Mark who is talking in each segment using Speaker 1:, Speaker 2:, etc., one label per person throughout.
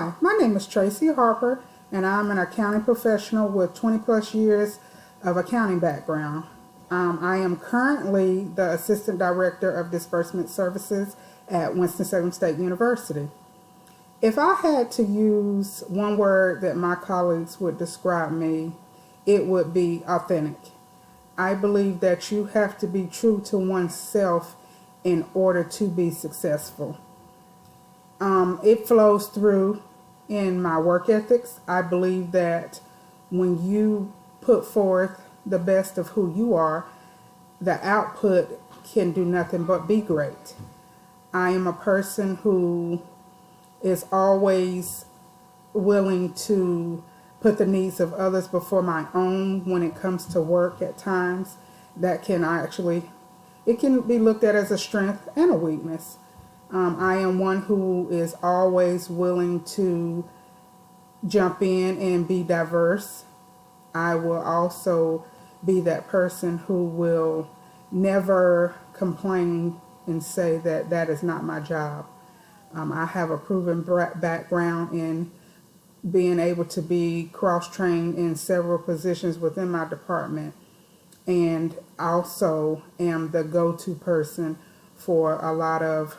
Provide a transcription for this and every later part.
Speaker 1: Hi, my name is Tracy Harper, and I'm an accounting professional with 20 plus years of accounting background. I am currently the Assistant Director of Disbursement Services at Winston-Salem State University. If I had to use one word that my colleagues would describe me, it would be authentic. I believe that you have to be true to oneself in order to be successful. It flows through in my work ethics. I believe that when you put forth the best of who you are, the output can do nothing but be great. I am a person who is always willing to put the needs of others before my own when it comes to work at times. That can actually, it can be looked at as a strength and a weakness. I am one who is always willing to jump in and be diverse. I will also be that person who will never complain and say that that is not my job. I have a proven background in being able to be cross-trained in several positions within my department, and also am the go-to person for a lot of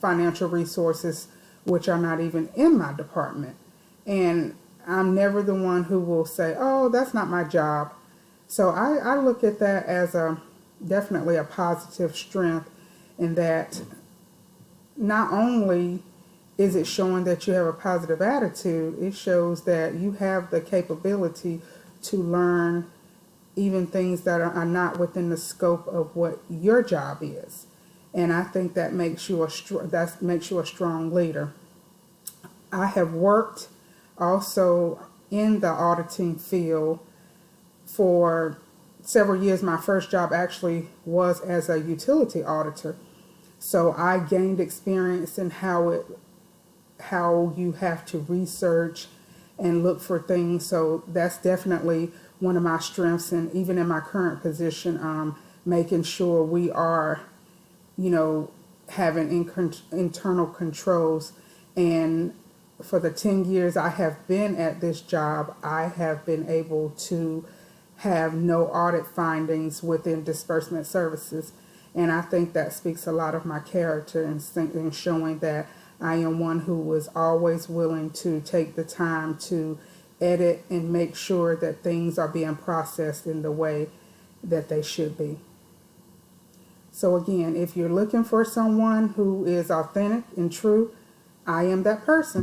Speaker 1: financial resources which are not even in my department. And I'm never the one who will say, oh, that's not my job. So I look at that as definitely a positive strength, in that not only is it showing that you have a positive attitude, it shows that you have the capability to learn even things that are not within the scope of what your job is. And I think that makes you a strong leader. I have worked also in the auditing field for several years. My first job actually was as a utility auditor. So I gained experience in how you have to research and look for things. So that's definitely one of my strengths, and even in my current position, making sure we are, having internal controls. And for the 10 years I have been at this job, I have been able to have no audit findings within disbursement services. And I think that speaks a lot of my character, and showing that I am one who was always willing to take the time to edit and make sure that things are being processed in the way that they should be. So again, if you're looking for someone who is authentic and true, I am that person.